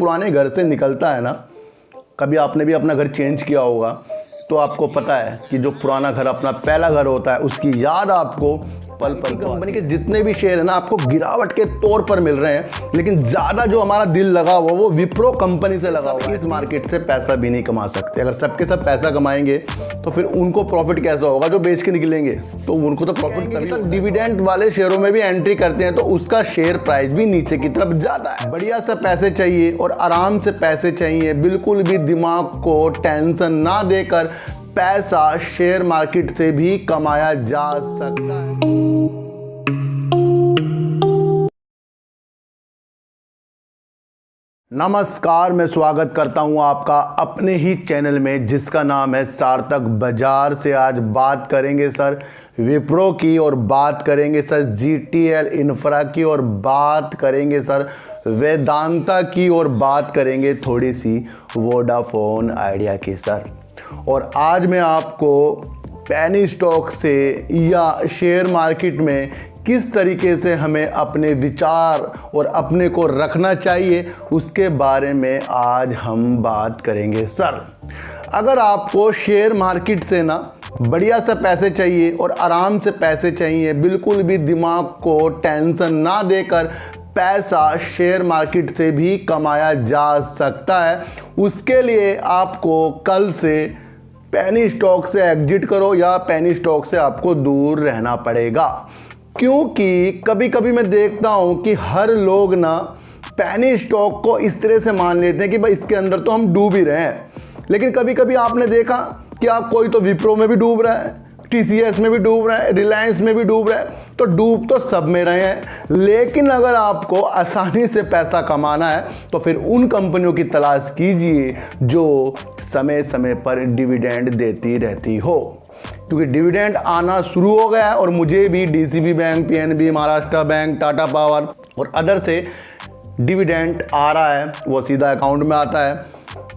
पुराने घर से निकलता है ना, कभी आपने भी अपना घर चेंज किया होगा तो आपको पता है कि जो पुराना घर अपना पहला घर होता है उसकी याद आपको पल पल। कंपनी के जितने भी शेयर है ना आपको गिरावट के तौर पर मिल रहे हैं, लेकिन ज़्यादा जो हमारा दिल लगा हुआ वो विप्रो कंपनी से लगा हुआ है। इस मार्केट से पैसा भी नहीं कमा सकते। अगर सबके सब पैसा कमाएंगे तो फिर उनको प्रॉफिट कैसा होगा? जो बेच के निकलेंगे तो उनको तो प्रॉफिट तभी। सर डिविडेंड वाले शेयरों में भी एंट्री करते हैं तो उसका शेयर प्राइस भी नीचे की तरफ जाता है। बढ़िया सा पैसे चाहिए और आराम से पैसे चाहिए, बिल्कुल भी दिमाग को टेंशन ना देकर पैसा शेयर मार्केट से भी कमाया जा सकता है। नमस्कार, मैं स्वागत करता हूं आपका अपने ही चैनल में जिसका नाम है सार्थक बाजार से। आज बात करेंगे सर विप्रो की, और बात करेंगे सर जीटीएल इंफ्रा की, और बात करेंगे सर वेदांता की, और बात करेंगे थोड़ी सी वोडाफोन आइडिया की सर। और आज मैं आपको पेनी स्टॉक से या शेयर मार्केट में किस तरीके से हमें अपने विचार और अपने को रखना चाहिए उसके बारे में आज हम बात करेंगे सर। अगर आपको शेयर मार्केट से ना बढ़िया सा पैसे चाहिए और आराम से पैसे चाहिए, बिल्कुल भी दिमाग को टेंशन ना देकर पैसा शेयर मार्केट से भी कमाया जा सकता है, उसके लिए आपको कल से पेनी स्टॉक से एग्जिट करो या पेनी स्टॉक से आपको दूर रहना पड़ेगा। क्योंकि कभी कभी मैं देखता हूं कि हर लोग ना पेनी स्टॉक को इस तरह से मान लेते हैं कि भाई इसके अंदर तो हम डूब ही रहे हैं। लेकिन कभी कभी आपने देखा कि आप कोई तो विप्रो में भी डूब रहा है, टीसीएस में भी डूब रहा है, रिलायंस में भी डूब रहा है, तो डूब तो सब में रहे हैं। लेकिन अगर आपको आसानी से पैसा कमाना है तो फिर उन कंपनियों की तलाश कीजिए जो समय समय पर डिविडेंड देती रहती हो। क्योंकि डिविडेंड आना शुरू हो गया है और मुझे भी DCB bank, PNB, Maharashtra bank, Tata power और अदर से डिविडेंड आ रहा है, वो सीधा अकाउंट में आता है।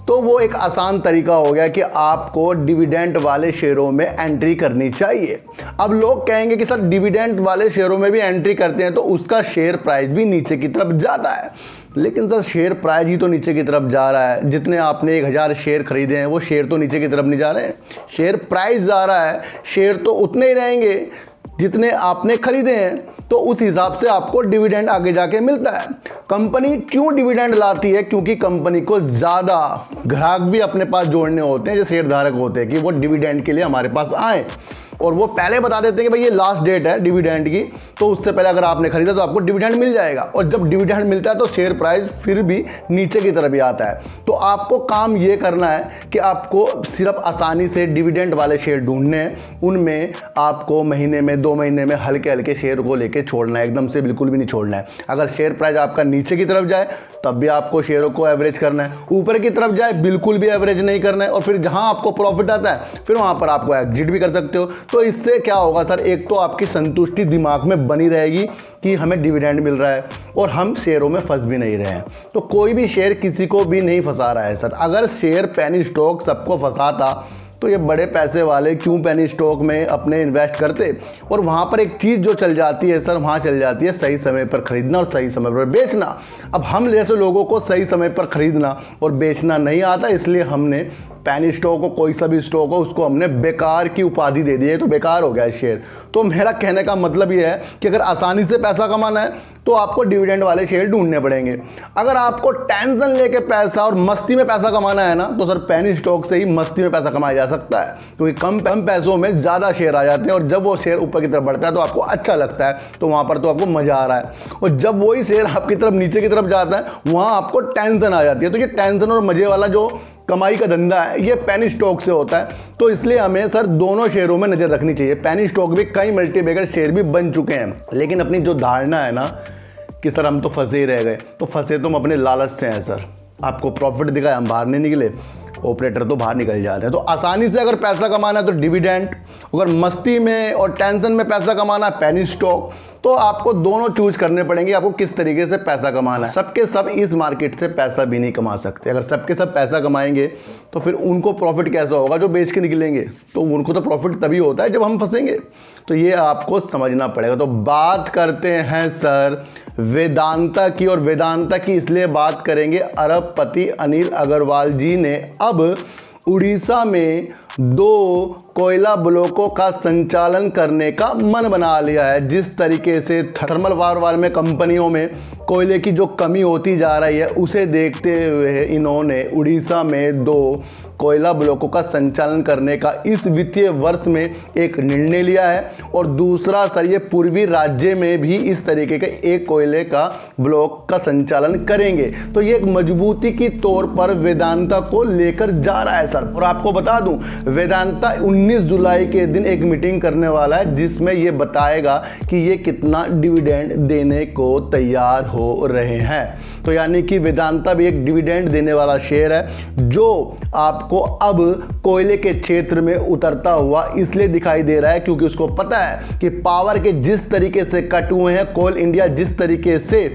तो वो एक आसान तरीका हो गया कि आपको डिविडेंड वाले शेयरों में एंट्री करनी चाहिए। अब लोग कहेंगे कि सर डिविडेंड वाले शेयरों में भी एंट्री करते हैं तो उसका शेयर प्राइस भी नीचे की तरफ जाता है। लेकिन सर शेयर प्राइस ही तो नीचे की तरफ जा रहा है। जितने आपने 1000 शेयर खरीदे हैं वो शेयर तो नीचे की तरफ नहीं जा रहे हैं, शेयर प्राइस जा रहा है। शेयर तो उतने ही रहेंगे जितने आपने खरीदे हैं, तो उस हिसाब से आपको डिविडेंड आगे जाके मिलता है। कंपनी क्यों डिविडेंड लाती है? क्योंकि कंपनी को ज़्यादा ग्राहक भी अपने पास जोड़ने होते हैं जो शेयर धारक होते हैं कि वो डिविडेंड के लिए हमारे पास आए, और वो पहले बता देते हैं कि भाई ये लास्ट डेट है डिविडेंड की, तो उससे पहले अगर आपने खरीदा तो आपको डिविडेंड मिल जाएगा। और जब डिविडेंड मिलता है तो शेयर प्राइस फिर भी नीचे की तरफ ही आता है। तो आपको काम ये करना है कि आपको सिर्फ आसानी से डिविडेंड वाले शेयर ढूंढने हैं, उनमें आपको महीने में 2 महीने में हल्के हल्के शेयर को लेके छोड़ना है, एकदम से बिल्कुल भी नहीं छोड़ना है। अगर शेयर प्राइस आपका नीचे की तरफ जाए तब भी आपको शेयरों को एवरेज करना है, ऊपर की तरफ जाए बिल्कुल भी एवरेज नहीं करना है, और फिर जहां आपको प्रॉफिट आता है फिर वहां पर आपको एग्जिट भी कर सकते हो। तो इससे क्या होगा सर, एक तो आपकी संतुष्टि दिमाग में बनी रहेगी कि हमें डिविडेंड मिल रहा है और हम शेयरों में फंस भी नहीं रहे हैं। तो कोई भी शेयर किसी को भी नहीं फंसा रहा है सर। अगर शेयर पेनी स्टॉक सबको फंसाता तो ये बड़े पैसे वाले क्यों पेनी स्टॉक में अपने इन्वेस्ट करते? और वहाँ पर एक चीज़ जो चल जाती है सर, वहाँ चल जाती है सही समय पर खरीदना और सही समय पर बेचना। अब हम जैसे लोगों को सही समय पर खरीदना और बेचना नहीं आता, इसलिए हमने पेनी स्टॉक को, कोई सा भी स्टॉक हो, उसको हमने बेकार की उपाधि दे दी है, तो बेकार हो गया शेयर। तो मेरा कहने का मतलब ये है कि अगर आसानी से पैसा कमाना है तो आपको डिविडेंड वाले शेयर ढूंढने पड़ेंगे। अगर आपको टेंशन लेके पैसा और मस्ती में पैसा कमाना है ना, तो सर पेनी स्टॉक से ही मस्ती में पैसा कमाया जा सकता है, क्योंकि कम पैसों में ज़्यादा शेयर आ जाते हैं, और जब वो शेयर ऊपर की तरफ बढ़ता है तो आपको अच्छा लगता है, तो वहाँ पर तो आपको मज़ा आ रहा है। और जब वही शेयर आपकी तरफ नीचे की तरफ जाता है वहाँ आपको टेंशन आ जाती है। तो ये टेंशन और मज़े वाला जो कमाई का धंधा है ये पेनी स्टॉक से होता है। तो इसलिए हमें सर दोनों शेयरों में नज़र रखनी चाहिए। पेनी स्टॉक भी कई मल्टीबैगर शेयर भी बन चुके हैं, लेकिन अपनी जो धारणा है ना कि सर हम तो फंसे ही रह गए, तो फंसे तुम अपने लालच से हैं सर। आपको प्रॉफिट दिखा, हम बाहर नहीं निकले, ऑपरेटर तो बाहर निकल जाते हैं। तो आसानी से अगर पैसा कमाना है तो डिविडेंड, अगर मस्ती में और टेंशन में पैसा कमाना है पेनी स्टॉक, तो आपको दोनों चूज करने पड़ेंगे, आपको किस तरीके से पैसा कमाना है। सबके सब इस मार्केट से पैसा भी नहीं कमा सकते। अगर सबके सब पैसा कमाएंगे तो फिर उनको प्रॉफिट कैसा होगा जो बेच के निकलेंगे, तो उनको तो प्रॉफिट तभी होता है जब हम फंसेंगे। तो ये आपको समझना पड़ेगा। तो बात करते हैं सर वेदांता की, और वेदांता की इसलिए बात करेंगे, अरबपति अनिल अग्रवाल जी ने अब उड़ीसा में 2 कोयला ब्लॉकों का संचालन करने का मन बना लिया है। जिस तरीके से थर्मल पावर में कंपनियों में कोयले की जो कमी होती जा रही है, उसे देखते हुए इन्होंने उड़ीसा में 2 कोयला ब्लॉकों का संचालन करने का इस वित्तीय वर्ष में एक निर्णय लिया है। और दूसरा सर, ये पूर्वी राज्य में भी इस तरीके के एक कोयले का ब्लॉक का संचालन करेंगे। तो ये एक मजबूती की तौर पर वेदांता को लेकर जा रहा है सर। और आपको बता दूं, वेदांता 19 जुलाई के दिन एक मीटिंग करने वाला है जिसमें ये बताएगा कि ये कितना डिविडेंड देने को तैयार हो रहे हैं। तो यानी कि वेदांता भी एक डिविडेंड देने वाला शेयर है, जो आपको अब कोयले के क्षेत्र में उतरता हुआ इसलिए दिखाई दे रहा है क्योंकि उसको पता है कि पावर के जिस तरीके से कट हुए हैं, कोल इंडिया जिस तरीके से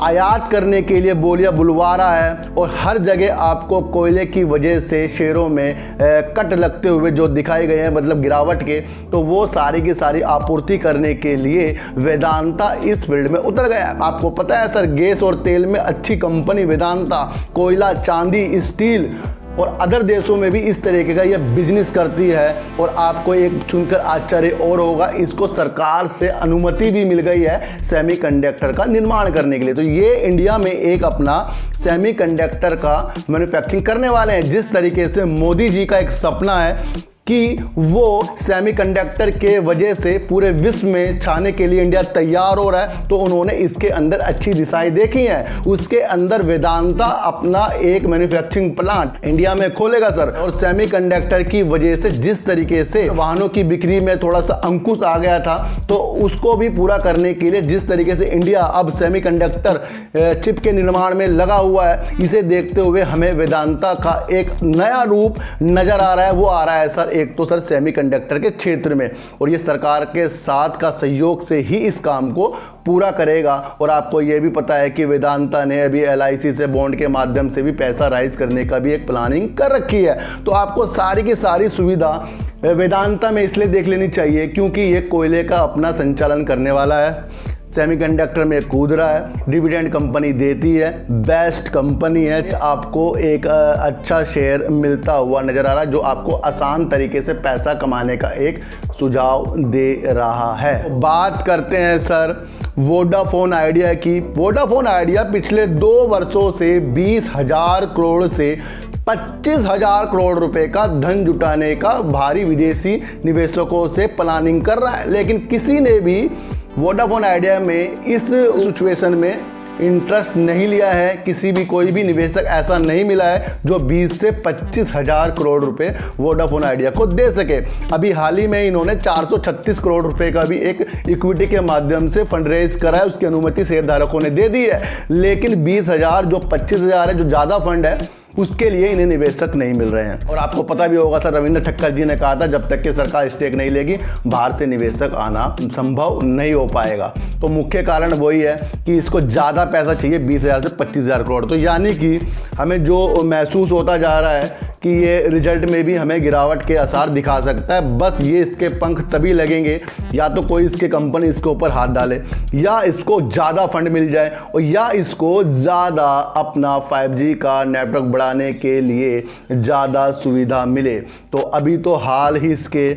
आयात करने के लिए बोलियां बुलवा रहा है, और हर जगह आपको कोयले की वजह से शेयरों में कट लगते हुए जो दिखाए गए हैं, मतलब गिरावट के, तो वो सारी की सारी आपूर्ति करने के लिए वेदांता इस फील्ड में उतर गया है। आपको पता है सर, गैस और तेल में अच्छी कंपनी वेदांता कोयला, चांदी, स्टील और अदर देशों में भी इस तरीके का यह बिजनेस करती है। और आपको एक सुनकर आश्चर्य और होगा, इसको सरकार से अनुमति भी मिल गई है सेमीकंडक्टर का निर्माण करने के लिए। तो ये इंडिया में एक अपना सेमीकंडक्टर का मैन्युफैक्चरिंग करने वाले हैं। जिस तरीके से मोदी जी का एक सपना है कि वो सेमीकंडक्टर के वजह से पूरे विश्व में छाने के लिए इंडिया तैयार हो रहा है, तो उन्होंने इसके अंदर अच्छी दिशाएं देखी हैं। उसके अंदर वेदांता अपना एक मैन्युफैक्चरिंग प्लांट इंडिया में खोलेगा सर। और सेमीकंडक्टर की वजह से जिस तरीके से वाहनों की बिक्री में थोड़ा सा अंकुश आ गया था, तो उसको भी पूरा करने के लिए जिस तरीके से इंडिया अब सेमीकंडक्टर चिप के निर्माण में लगा हुआ है, इसे देखते हुए हमें वेदांता का एक नया रूप नजर आ रहा है। वो आ रहा है सर एक तो सर सेमीकंडक्टर के क्षेत्र में, और ये सरकार के साथ का सहयोग से ही इस काम को पूरा करेगा। और आपको ये भी पता है कि वेदांता ने अभी LIC से बॉन्ड के माध्यम से भी पैसा राइज करने का भी एक प्लानिंग कर रखी है। तो आपको सारी की सारी सुविधा वेदांता में इसलिए देख लेनी चाहिए क्योंकि ये कोयले का अपना संचालन करने वाला है, सेमीकंडक्टर में कूद रहा है, डिविडेंड कंपनी देती है, बेस्ट कंपनी है। आपको एक अच्छा शेयर मिलता हुआ नजर आ रहा है जो आपको आसान तरीके से पैसा कमाने का एक सुझाव दे रहा है। बात करते हैं सर वोडाफोन आइडिया की। वोडाफोन आइडिया पिछले 2 वर्षों से 20,000 करोड़ से 25,000 करोड़ रुपए का धन जुटाने का भारी विदेशी निवेशकों से प्लानिंग कर रहा है, लेकिन किसी ने भी वोडाफोन आइडिया में इस सिचुएशन में इंटरेस्ट नहीं लिया है। किसी भी कोई भी निवेशक ऐसा नहीं मिला है जो 20 से 25,000 करोड़ रुपए वोडाफोन आइडिया को दे सके। अभी हाल ही में इन्होंने 436 करोड़ रुपए का भी एक इक्विटी के माध्यम से फंड रेज करा है, उसकी अनुमति शेयरधारकों ने दे दी है। लेकिन 20,000 जो 25,000 है, जो ज़्यादा फंड है, उसके लिए इन्हें निवेशक नहीं मिल रहे हैं। और आपको पता भी होगा सर, रविंद्र ठक्कर जी ने कहा था जब तक कि सरकार स्टेक नहीं लेगी बाहर से निवेशक आना संभव नहीं हो पाएगा। तो मुख्य कारण वही है कि इसको ज़्यादा पैसा चाहिए, 20,000 से 25,000 करोड़। तो यानी कि हमें जो महसूस होता जा रहा है कि ये रिजल्ट में भी हमें गिरावट के आसार दिखा सकता है। बस ये इसके पंख तभी लगेंगे या तो कोई इसके कंपनी इसके ऊपर हाथ डाले, या इसको ज़्यादा फंड मिल जाए, और या इसको ज़्यादा अपना 5G का नेटवर्क बढ़ाने के लिए ज़्यादा सुविधा मिले। तो अभी तो हाल ही इसके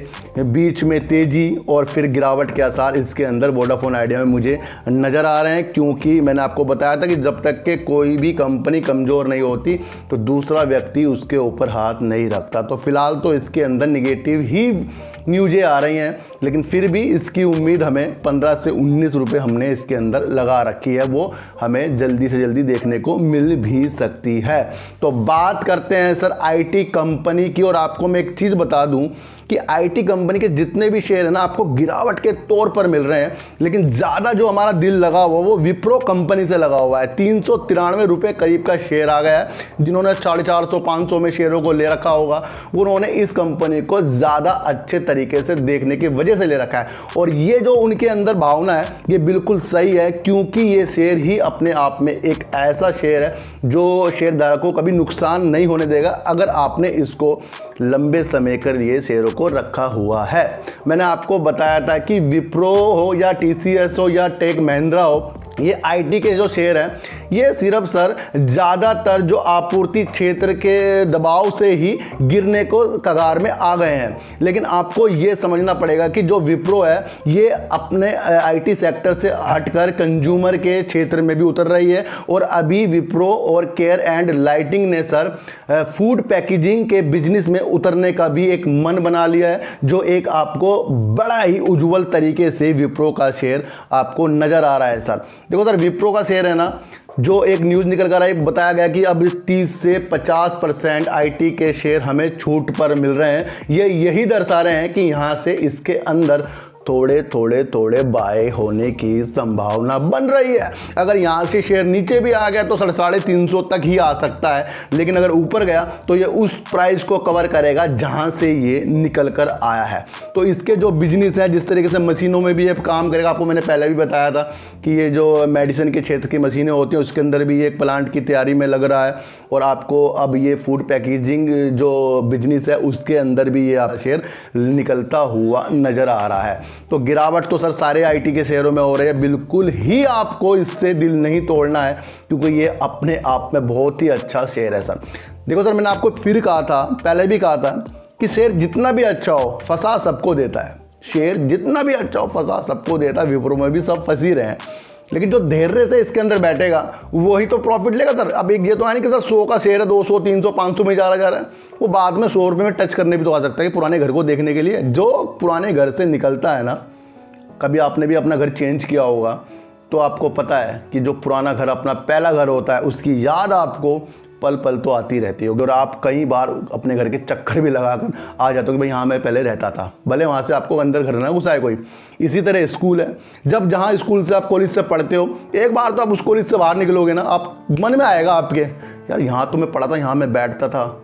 बीच में तेज़ी और फिर गिरावट के आसार इसके अंदर वोडाफोन आइडिया में मुझे नज़र आ रहे हैं, क्योंकि मैंने आपको बताया था कि जब तक के कोई भी कंपनी कमज़ोर नहीं होती तो दूसरा व्यक्ति उसके ऊपर हाथ नहीं रखता। तो फिलहाल तो इसके अंदर निगेटिव ही न्यूज़ें आ रही हैं, लेकिन फिर भी इसकी उम्मीद हमें 15 से 19 रुपये हमने इसके अंदर लगा रखी है, वो हमें जल्दी से जल्दी देखने को मिल भी सकती है। तो बात करते हैं सर IT कंपनी की, और आपको मैं एक चीज़ बता दूं कि IT कंपनी के जितने भी शेयर है ना, आपको गिरावट के तौर पर मिल रहे हैं, लेकिन ज़्यादा जो हमारा दिल लगा हुआ वो विप्रो कंपनी से लगा हुआ है। 393 रुपये करीब का शेयर आ गया है। जिन्होंने 450-500 में शेयरों को ले रखा होगा, उन्होंने इस कंपनी को ज़्यादा अच्छे तरीके से देखने की वजह तरीके से ले रखा है। और ये जो उनके अंदर भावना है ये बिल्कुल सही है, क्योंकि ये शेयर ही अपने आप में एक ऐसा शेयर है जो शेयरधारकों को कभी नुकसान नहीं होने देगा अगर आपने इसको लंबे समय के लिए शेयरों को रखा हुआ है। मैंने आपको बताया था कि विप्रो हो या टीसीएस हो या टेक महिंद्रा हो, ये आईटी के जो शेयर हैं ये सिर्फ सर ज़्यादातर जो आपूर्ति क्षेत्र के दबाव से ही गिरने को कगार में आ गए हैं। लेकिन आपको ये समझना पड़ेगा कि जो विप्रो है ये अपने आईटी सेक्टर से हटकर कंज्यूमर के क्षेत्र में भी उतर रही है। और अभी विप्रो और केयर एंड लाइटिंग ने सर फूड पैकेजिंग के बिजनेस में उतरने का भी एक मन बना लिया है, जो एक आपको बड़ा ही उज्जवल तरीके से विप्रो का शेयर आपको नज़र आ रहा है। सर देखो सर, विप्रो का शेयर है ना, जो एक न्यूज़ निकल कर आई, बताया गया कि अब 30 से 50% आईटी के शेयर हमें छूट पर मिल रहे हैं। ये यही दर्शा रहे हैं कि यहाँ से इसके अंदर थोड़े बाय होने की संभावना बन रही है। अगर यहाँ से शेयर नीचे भी आ गया तो 350 तक ही आ सकता है, लेकिन अगर ऊपर गया तो ये उस प्राइस को कवर करेगा जहाँ से ये निकल कर आया है। तो इसके जो बिजनेस है, जिस तरीके से मशीनों में भी ये काम करेगा, आपको मैंने पहले भी बताया था कि ये जो मेडिसिन के क्षेत्र की मशीनें होती हैं उसके अंदर भी एक प्लांट की तैयारी में लग रहा है। और आपको अब ये फूड पैकेजिंग जो बिजनेस है उसके अंदर भी ये शेयर निकलता हुआ नज़र आ रहा है। तो गिरावट तो सर सारे आईटी के शेयरों में हो रही है, बिल्कुल ही आपको इससे दिल नहीं तोड़ना है, क्योंकि ये अपने आप में बहुत ही अच्छा शेयर है। सर देखो सर, मैंने आपको फिर कहा था, पहले भी कहा था कि शेयर जितना भी अच्छा हो फंसा सबको देता है। शेयर जितना भी अच्छा हो फंसा सबको देता है। विप्रो में भी सब फंस ही रहे हैं, लेकिन जो धैर्य से इसके अंदर बैठेगा वही तो प्रॉफिट लेगा। सर अब एक ये तो है नहीं कि सर 100 का शेयर है 200 300 500 में जा रहा है, वो बाद में 100 रुपये में टच करने भी तो आ सकता है कि पुराने घर को देखने के लिए। जो पुराने घर से निकलता है ना, कभी आपने भी अपना घर चेंज किया होगा तो आपको पता है कि जो पुराना घर अपना पहला घर होता है उसकी याद आपको पल पल तो आती रहती होगी। और आप कई बार अपने घर के चक्कर भी लगाकर आ जाते हो कि भाई हाँ मैं पहले रहता था, भले वहाँ से आपको अंदर घर ना घुसाए कोई। इसी तरह स्कूल है, जब जहाँ स्कूल से आप कॉलेज से पढ़ते हो, एक बार तो आप उस कॉलेज से बाहर निकलोगे ना, आप मन में आएगा आपके, यार यहाँ तो मैं पढ़ा था, यहाँ मैं बैठता था,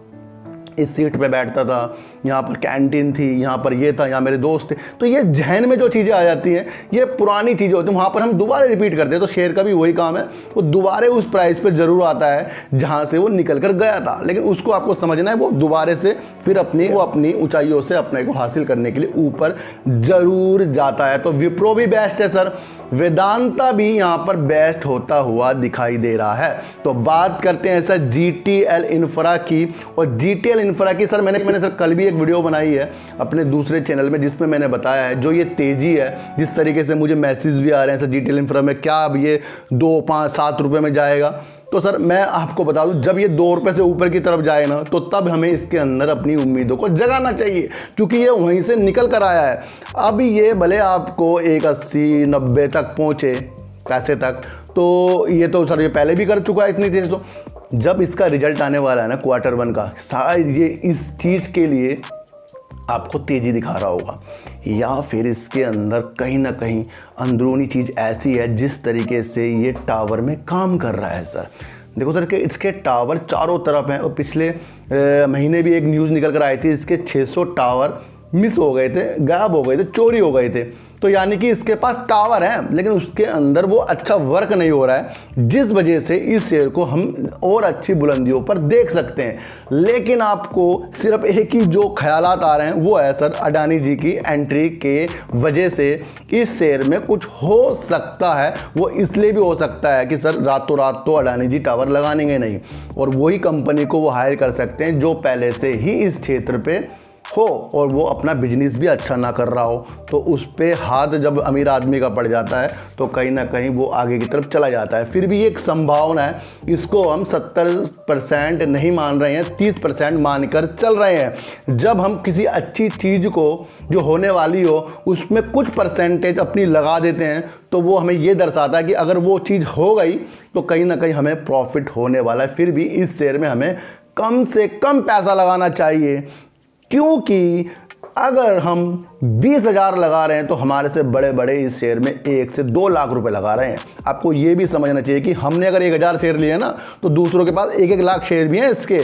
इस सीट पे बैठता था, यहाँ पर कैंटीन थी, यहाँ पर ये था, यहाँ मेरे दोस्त थे। तो ये जहन में जो चीज़ें आ जाती हैं ये पुरानी चीज़ें होती हैं, वहाँ पर हम दोबारा रिपीट करते हैं। तो शेयर का भी वही काम है, वो दोबारा उस प्राइस पे ज़रूर आता है जहाँ से वो निकल कर गया था, लेकिन उसको आपको समझना है वो दोबारा से फिर अपनी ऊंचाइयों से अपने को हासिल करने के लिए ऊपर ज़रूर जाता है। तो विप्रो भी बेस्ट है सर, वेदांता भी यहाँ पर बेस्ट होता हुआ दिखाई दे रहा है। तो बात करते हैं सर जीटीएल इंफ्रा की। और जीटीएल इंफ्रा की सर मैंने सर कल भी एक वीडियो बनाई है अपने दूसरे चैनल में, जिसमें मैंने बताया है जो ये तेजी है, जिस तरीके से मुझे मैसेज भी आ रहे हैं सर जीटीएल इंफ्रा में क्या अब ये 2 5 7 रुपये में जाएगा। तो सर मैं आपको बता दूं, जब ये 2 रुपये से ऊपर की तरफ जाए ना तो तब हमें इसके अंदर अपनी उम्मीदों को जगाना चाहिए, क्योंकि ये वहीं से निकल कर आया है। अब ये भले आपको 180 90 तक पहुँचे पैसे तक, तो ये तो सर ये पहले भी कर चुका है इतनी तेज़। तो जब इसका रिजल्ट आने वाला है ना Q1 का, शायद ये इस चीज़ के लिए आपको तेज़ी दिखा रहा होगा, या फिर इसके अंदर कहीं ना कहीं अंदरूनी चीज़ ऐसी है जिस तरीके से ये टावर में काम कर रहा है। सर देखो सर कि इसके टावर चारों तरफ हैं, और पिछले महीने भी एक न्यूज़ निकल कर आई थी, इसके 600 टावर मिस हो गए थे, गायब हो गए थे, चोरी हो गए थे। तो यानी कि इसके पास टावर है लेकिन उसके अंदर वो अच्छा वर्क नहीं हो रहा है, जिस वजह से इस शेयर को हम और अच्छी बुलंदियों पर देख सकते हैं। लेकिन आपको सिर्फ एक ही जो ख्यालात आ रहे हैं वो है सर अडानी जी की एंट्री के वजह से इस शेयर में कुछ हो सकता है। वो इसलिए भी हो सकता है कि सर रातों रात तो अडानी जी टावर लगाएंगे नहीं, और वही कंपनी को वो हायर कर सकते हैं जो पहले से ही इस क्षेत्र पे हो और वो अपना बिजनेस भी अच्छा ना कर रहा हो। तो उस पर हाथ जब अमीर आदमी का पड़ जाता है तो कहीं ना कहीं वो आगे की तरफ चला जाता है। फिर भी एक संभावना है, इसको हम 70% नहीं मान रहे हैं, 30% मानकर चल रहे हैं। जब हम किसी अच्छी चीज़ को जो होने वाली हो उसमें कुछ परसेंटेज अपनी लगा देते हैं तो वो हमें ये दर्शाता है कि अगर वो चीज़ हो गई तो कहीं ना कहीं हमें प्रॉफिट होने वाला है। फिर भी इस शेयर में हमें कम से कम पैसा लगाना चाहिए, क्योंकि अगर हम 20,000 लगा रहे हैं तो हमारे से बड़े बड़े इस शेयर में 1 से 2 लाख रुपए लगा रहे हैं। आपको ये भी समझना चाहिए कि हमने अगर 1,000 शेयर लिए ना तो दूसरों के पास 1-1 लाख शेयर भी हैं इसके।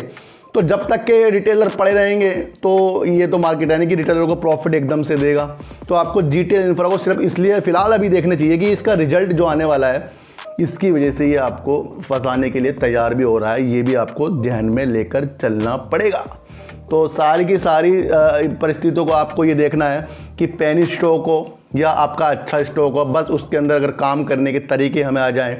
तो जब तक के रिटेलर पड़े रहेंगे तो ये तो मार्केट है नहीं कि रिटेलर को प्रॉफिट एकदम से देगा। तो आपको जीटीएल इन्फ्रा को सिर्फ इसलिए फिलहाल अभी देखना चाहिए कि इसका रिजल्ट जो आने वाला है इसकी वजह से ये आपको फंसाने के लिए तैयार भी हो रहा है, ये भी आपको ध्यान में लेकर चलना पड़ेगा। तो सारी की सारी परिस्थितियों को आपको ये देखना है कि पेनी स्टॉक हो या आपका अच्छा स्टॉक हो, बस उसके अंदर अगर काम करने के तरीके हमें आ जाएं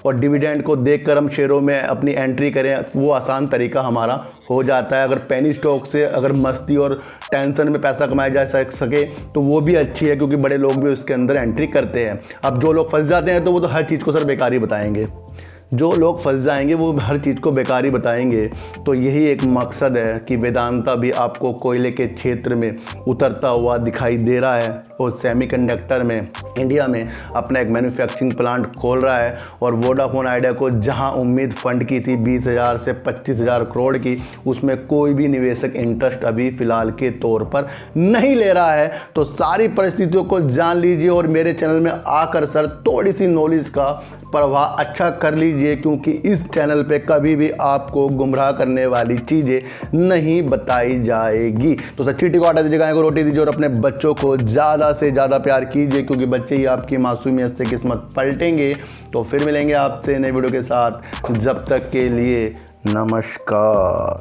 और डिविडेंड को देखकर हम शेयरों में अपनी एंट्री करें, वो आसान तरीका हमारा हो जाता है। अगर पेनी स्टॉक से अगर मस्ती और टेंशन में पैसा कमाया जा सके तो वो भी अच्छी है, क्योंकि बड़े लोग भी उसके अंदर एंट्री करते हैं। अब जो लोग फंस जाते हैं तो वो तो हर चीज़ को सर बेकार ही बताएंगे, जो लोग फंस जाएंगे वो हर चीज़ को बेकार ही बताएंगे। तो यही एक मकसद है कि वेदांता भी आपको कोयले के क्षेत्र में उतरता हुआ दिखाई दे रहा है और सेमीकंडक्टर में इंडिया में अपना एक मैन्युफैक्चरिंग प्लांट खोल रहा है। और वोडाफोन आइडिया को जहां उम्मीद फंड की थी 20,000 से 25,000 करोड़ की, उसमें कोई भी निवेशक इंटरेस्ट अभी फ़िलहाल के तौर पर नहीं ले रहा है। तो सारी परिस्थितियों को जान लीजिए और मेरे चैनल में आकर सर थोड़ी सी नॉलेज का प्रवाह अच्छा कर लीजिए, क्योंकि इस चैनल पे कभी भी आपको गुमराह करने वाली चीज़ें नहीं बताई जाएगी। तो सर चीटी को हटा दीजिए, गाय को रोटी दीजिए और अपने बच्चों को ज़्यादा से ज़्यादा प्यार कीजिए, क्योंकि बच्चे ही आपकी मासूमियत से किस्मत पलटेंगे। तो फिर मिलेंगे आपसे नए वीडियो के साथ, जब तक के लिए नमस्कार।